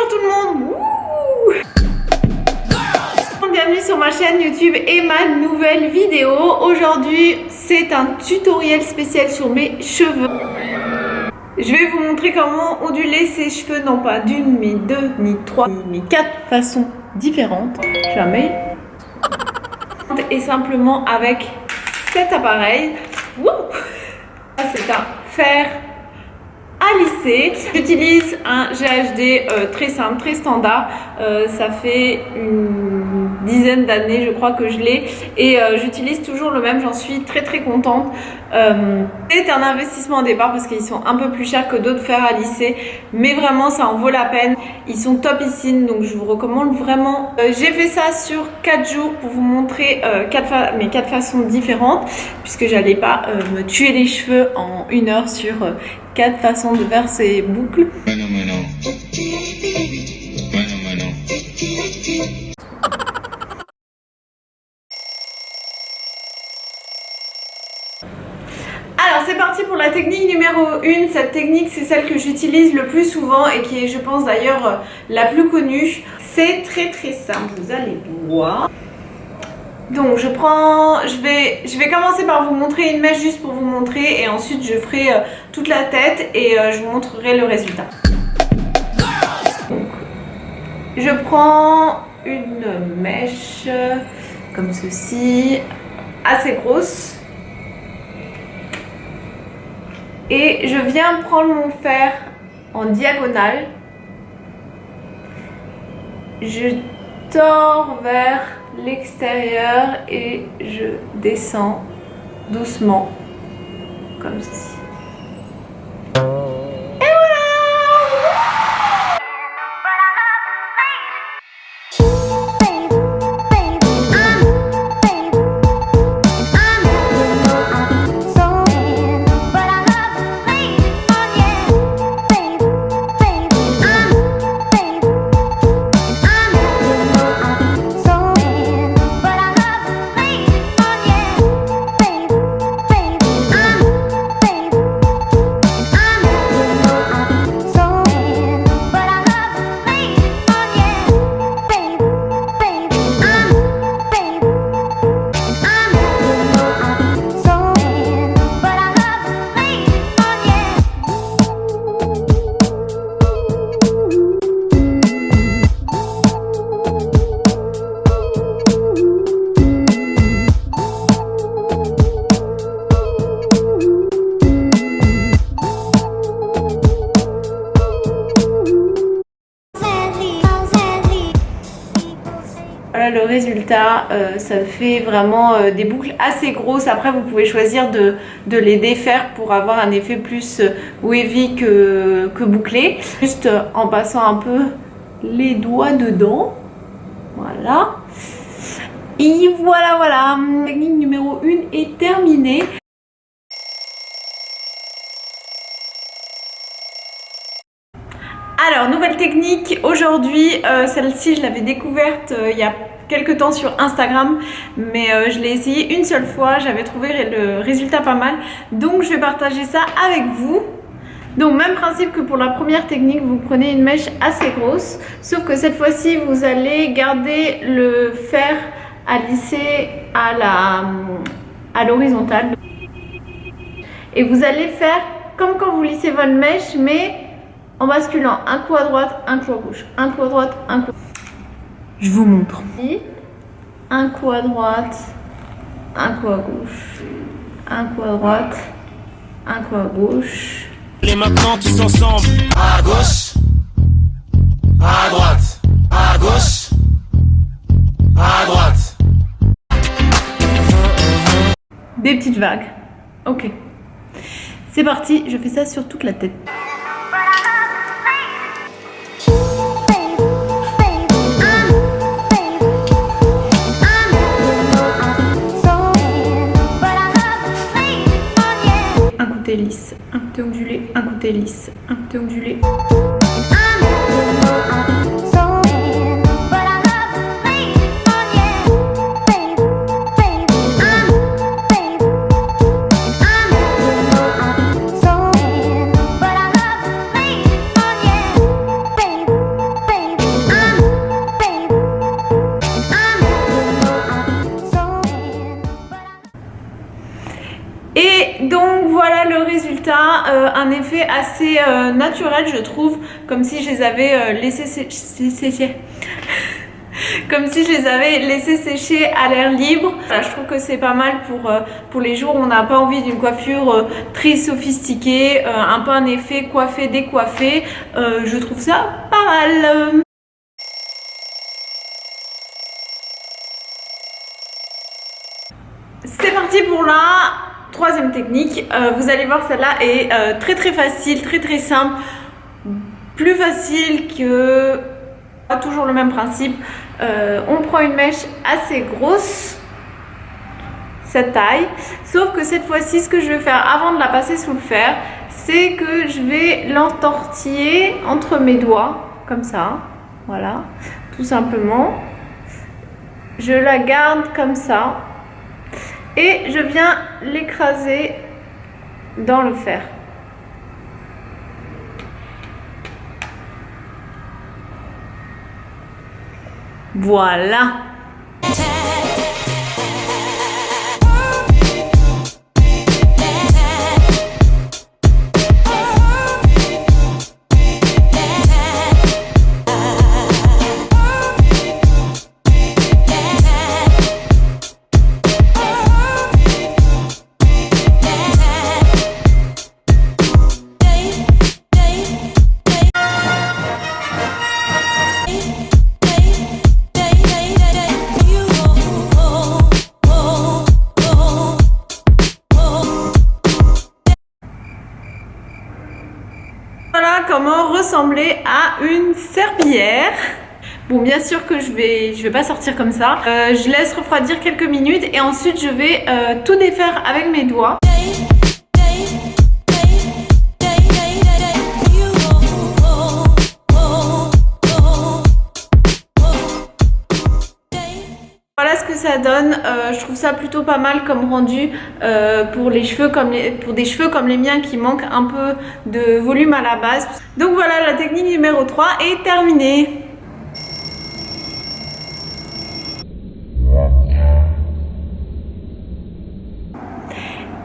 Bonjour tout le monde. Bienvenue sur ma chaîne YouTube et ma nouvelle vidéo. Aujourd'hui, c'est un tutoriel spécial sur mes cheveux. Je vais vous montrer comment onduler ses cheveux, non pas d'une, ni deux, ni trois, ni quatre façons différentes. Jamais. Et simplement avec cet appareil. C'est un fer à lisser. J'utilise un GHD très simple, très standard. Ça fait une dizaine d'années, je crois que je l'ai. Et j'utilise toujours le même. J'en suis très très contente. C'est un investissement au départ parce qu'ils sont un peu plus chers que d'autres fers à lisser. Mais vraiment, ça en vaut la peine. Ils sont topissines, donc je vous recommande vraiment. J'ai fait ça sur 4 jours pour vous montrer mes 4 façons différentes. Puisque j'allais pas me tuer les cheveux en 1 heure sur 4 façons de faire ces boucles. Alors c'est parti pour la technique numéro 1. Cette technique, c'est celle que j'utilise le plus souvent et qui est, je pense d'ailleurs, la plus connue. C'est très très simple, vous allez voir. Donc je vais commencer par vous montrer une mèche juste pour vous montrer et ensuite je ferai toute la tête et je vous montrerai le résultat. Donc, je prends une mèche comme ceci, assez grosse. Et je viens prendre mon fer en diagonale. Je tords vers l'extérieur et je descends doucement comme ceci. Et voilà! Voilà le résultat, ça fait vraiment des boucles assez grosses. Après vous pouvez choisir de les défaire pour avoir un effet plus wavy que bouclé. Juste en passant un peu les doigts dedans. Voilà. Et voilà. Technique numéro 1 est terminée. Alors, nouvelle technique aujourd'hui, celle-ci je l'avais découverte il y a quelques temps sur Instagram, mais je l'ai essayé une seule fois, j'avais trouvé le résultat pas mal, donc je vais partager ça avec vous. Donc même principe que pour la première technique, vous prenez une mèche assez grosse, sauf que cette fois-ci vous allez garder le fer à lisser à l'horizontale. Et vous allez faire comme quand vous lissez votre mèche, mais en basculant un coup à droite, un coup à gauche, un coup à droite, un coup. Je vous montre. Un coup à droite, un coup à gauche, un coup à droite, un coup à gauche. Et maintenant tous ensemble. À gauche, à droite, à gauche, à droite. Des petites vagues. Ok. C'est parti, je fais ça sur toute la tête. Lisse, un côté ondulé, un côté lisse, un côté ondulé. un effet assez naturel, je trouve, comme si je les avais laissés sécher. Comme si je les avais laissés sécher à l'air libre. Voilà, je trouve que c'est pas mal pour les jours où on n'a pas envie d'une coiffure très sophistiquée, un peu un effet coiffé décoiffé. Je trouve ça pas mal. C'est parti pour la troisième technique. Vous allez voir, celle-là est très facile, très simple. Plus facile que... Pas toujours le même principe. On prend une mèche assez grosse, cette taille. Sauf que cette fois-ci, ce que je vais faire avant de la passer sous le fer, c'est que je vais l'entortiller entre mes doigts, comme ça. Voilà, tout simplement. Je la garde comme ça. Et je viens l'écraser dans le fer. Voilà. Voilà comment ressembler à une serpillière. Bon, bien sûr que je vais pas sortir comme ça. Je laisse refroidir quelques minutes et ensuite je vais tout défaire avec mes doigts. Voilà ce que ça donne. Je trouve ça plutôt pas mal comme rendu pour les cheveux pour des cheveux comme les miens qui manquent un peu de volume à la base. Donc voilà, la technique numéro 3 est terminée.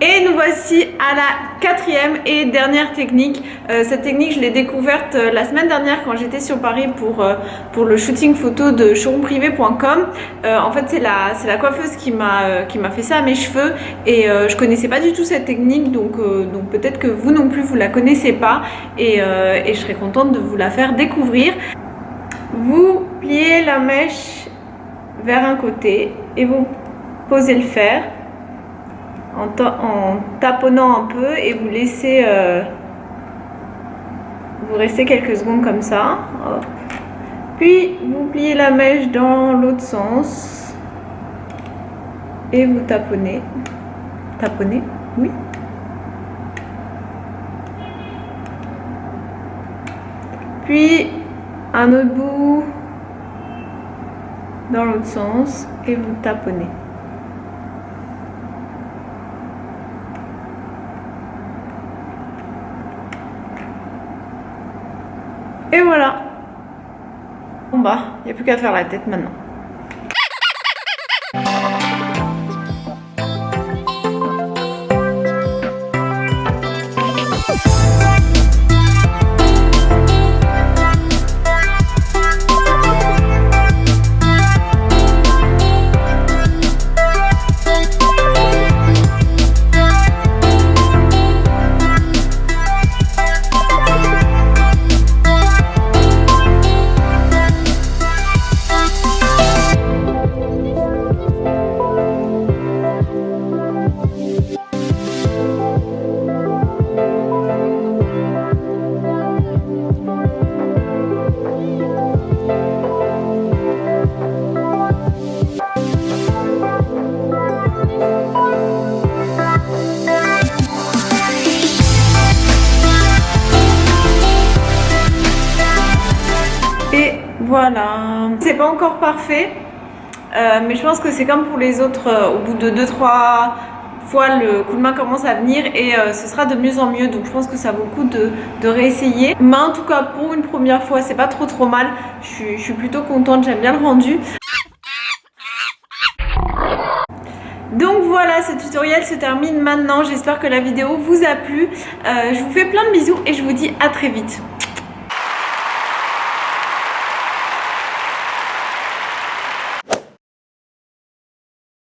Et nous voici à la quatrième et dernière technique. Cette technique, je l'ai découverte la semaine dernière quand j'étais sur Paris pour le shooting photo de showroomprivé.com. En fait, c'est la coiffeuse qui m'a fait ça à mes cheveux et je connaissais pas du tout cette technique, donc peut-être que vous non plus vous la connaissez pas et je serais contente de vous la faire découvrir. Vous pliez la mèche vers un côté et vous posez le fer en taponnant un peu et vous laissez vous restez quelques secondes comme ça. Hop. Puis vous pliez la mèche dans l'autre sens et vous taponnez. Taponnez, oui. Puis un autre bout dans l'autre sens et vous taponnez. Et voilà. Bon bah, il n'y a plus qu'à faire la tête maintenant. Voilà, c'est pas encore parfait, mais je pense que c'est comme pour les autres, au bout de 2-3 fois le coup de main commence à venir et ce sera de mieux en mieux, donc je pense que ça vaut le coup de réessayer. Mais en tout cas pour une première fois c'est pas trop mal, je suis plutôt contente, j'aime bien le rendu. Donc voilà, ce tutoriel se termine maintenant. J'espère que la vidéo vous a plu. Je vous fais plein de bisous et je vous dis à très vite.